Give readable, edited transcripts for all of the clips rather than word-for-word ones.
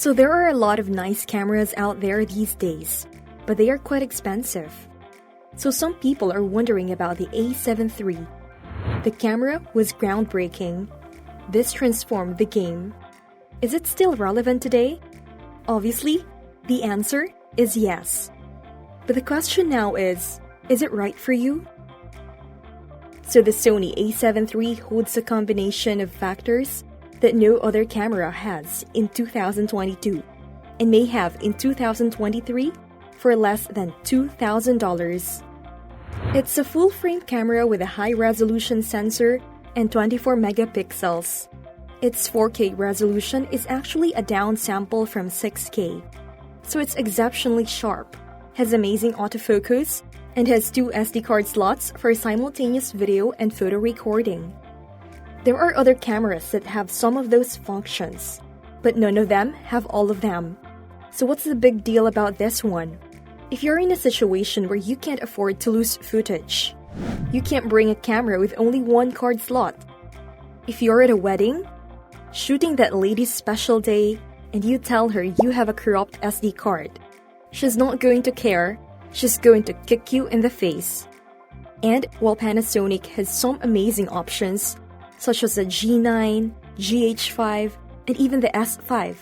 So there are a lot of nice cameras out there these days, but they are quite expensive. So some people are wondering about the A7 III. The camera was groundbreaking. This transformed the game. Is it still relevant today? Obviously, the answer is yes. But the question now is it right for you? So the Sony A7 III holds a combination of factors that no other camera has in 2022 and may have in 2023 for less than $2,000. It's a full-frame camera with a high-resolution sensor and 24 megapixels. Its 4K resolution is actually a downsample from 6K, so it's exceptionally sharp, has amazing autofocus, and has 2 SD card slots for simultaneous video and photo recording. There are other cameras that have some of those functions, but none of them have all of them. So what's the big deal about this one? If you're in a situation where you can't afford to lose footage, you can't bring a camera with only 1 card slot. If you're at a wedding, shooting that lady's special day, and you tell her you have a corrupt SD card, she's not going to care, she's going to kick you in the face. And while Panasonic has some amazing options, such as the G9, GH5, and even the S5,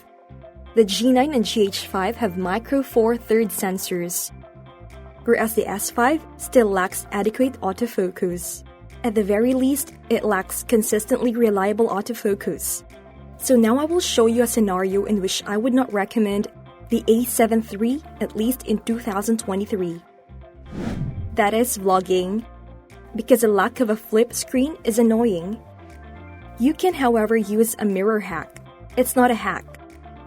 the G9 and GH5 have micro four third sensors, whereas the S5 still lacks adequate autofocus. At the very least, it lacks consistently reliable autofocus. So now I will show you a scenario in which I would not recommend the A7 III, at least in 2023. That is vlogging, because the lack of a flip screen is annoying. You can, however, use a mirror hack. It's not a hack.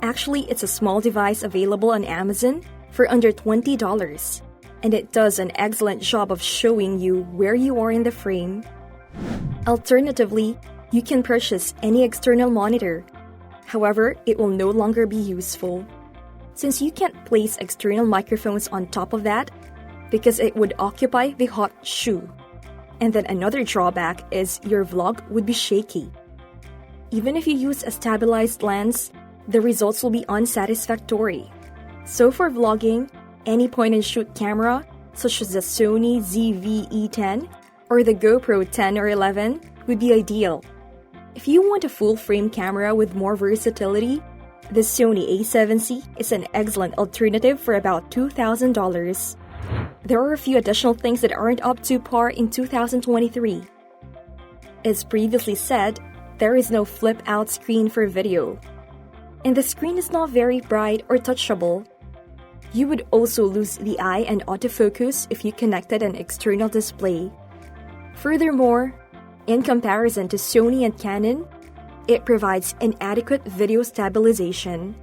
Actually, it's a small device available on Amazon for under $20, and it does an excellent job of showing you where you are in the frame. Alternatively, you can purchase any external monitor. However, it will no longer be useful, since you can't place external microphones on top of that because it would occupy the hot shoe. And then another drawback is your vlog would be shaky. Even if you use a stabilized lens, the results will be unsatisfactory. So for vlogging, any point-and-shoot camera, such as the Sony ZV-E10 or the GoPro 10 or 11, would be ideal. If you want a full-frame camera with more versatility, the Sony A7iii is an excellent alternative for about $2,000. There are a few additional things that aren't up to par in 2023. As previously said, there is no flip-out screen for video, and the screen is not very bright or touchable. You would also lose the eye and autofocus if you connected an external display. Furthermore, in comparison to Sony and Canon, it provides inadequate video stabilization.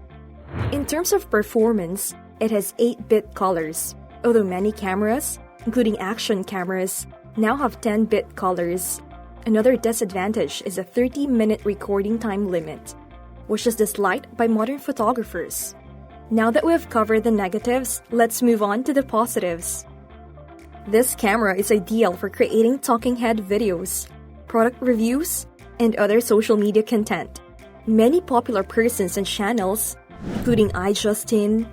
In terms of performance, it has 8-bit colors, although many cameras, including action cameras, now have 10-bit colors. Another disadvantage is a 30-minute recording time limit, which is disliked by modern photographers. Now that we have covered the negatives, let's move on to the positives. This camera is ideal for creating talking head videos, product reviews, and other social media content. Many popular persons and channels, including iJustin,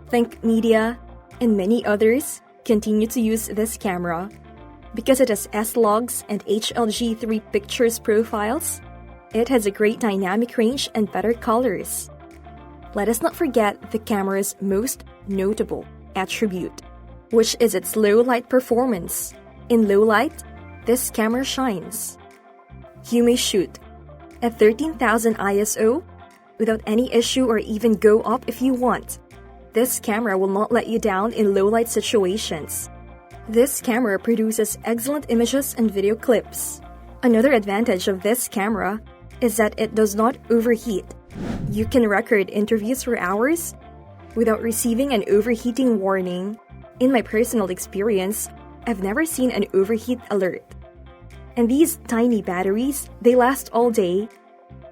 Think Media, and many others, continue to use this camera. Because it has S-Logs and HLG3 pictures profiles, it has a great dynamic range and better colors. Let us not forget the camera's most notable attribute, which is its low light performance. In low light, this camera shines. You may shoot at 13,000 ISO without any issue or even go up if you want. This camera will not let you down in low light situations. This camera produces excellent images and video clips. Another advantage of this camera is that it does not overheat. You can record interviews for hours without receiving an overheating warning. In my personal experience, I've never seen an overheat alert. And these tiny batteries, they last all day.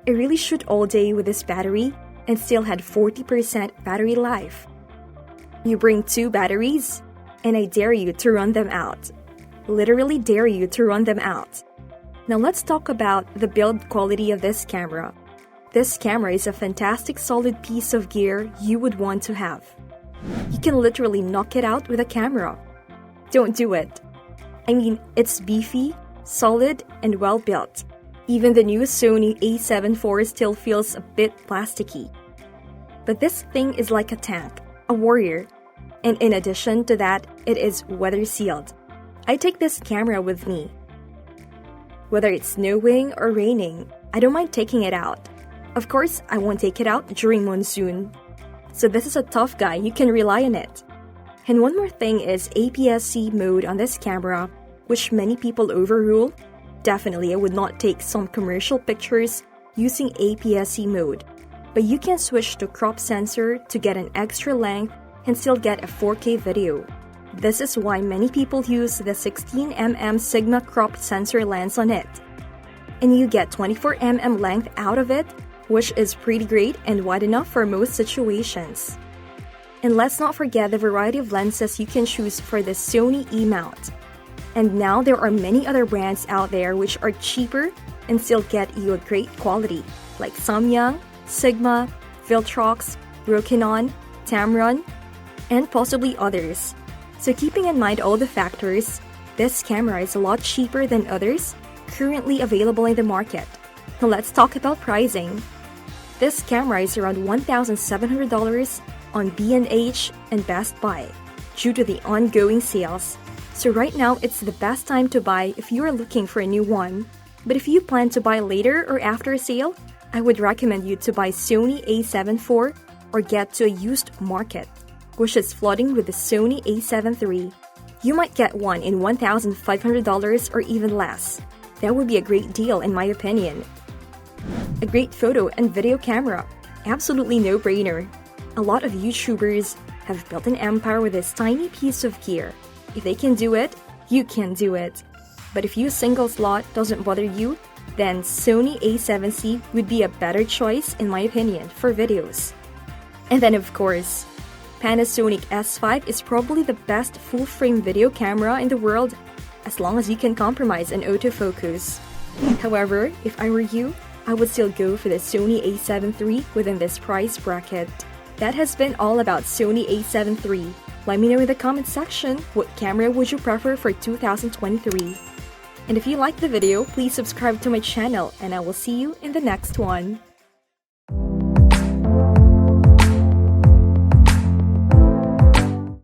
I really shoot all day with this battery and still had 40% battery life. You bring 2 batteries, and I dare you to run them out. Literally dare you to run them out. Now let's talk about the build quality of this camera. This camera is a fantastic solid piece of gear you would want to have. You can literally knock it out with a camera. Don't do it. I mean, it's beefy, solid, and well built. Even the new Sony A7iii still feels a bit plasticky. But this thing is like a tank, a warrior. And in addition to that, it is weather sealed. I take this camera with me. Whether it's snowing or raining, I don't mind taking it out. Of course, I won't take it out during monsoon. So this is a tough guy, you can rely on it. And one more thing is APS-C mode on this camera, which many people overrule. Definitely, I would not take some commercial pictures using APS-C mode. But you can switch to crop sensor to get an extra length and still get a 4K video. This is why many people use the 16mm Sigma crop sensor lens on it. And you get 24mm length out of it, which is pretty great and wide enough for most situations. And let's not forget the variety of lenses you can choose for the Sony E mount. And now there are many other brands out there which are cheaper and still get you a great quality, like Samyang, Sigma, Viltrox, Rokinon, Tamron, and possibly others. So keeping in mind all the factors, this camera is a lot cheaper than others currently available in the market. Now let's talk about pricing. This camera is around $1,700 on B&H and Best Buy due to the ongoing sales. So right now it's the best time to buy if you are looking for a new one. But if you plan to buy later or after a sale, I would recommend you to buy Sony A7iv or get to a used market, which is flooding with the Sony A7iii. You might get one in $1,500 or even less. That would be a great deal in my opinion. A great photo and video camera. Absolutely no-brainer. A lot of YouTubers have built an empire with this tiny piece of gear. If they can do it, you can do it. But if your single slot doesn't bother you, then Sony A7C would be a better choice in my opinion for videos. And then of course, Panasonic S5 is probably the best full-frame video camera in the world as long as you can compromise an autofocus. However, if I were you, I would still go for the Sony A7 III within this price bracket. That has been all about Sony A7 III. Let me know in the comment section what camera would you prefer for 2023. And if you liked the video, please subscribe to my channel and I will see you in the next one.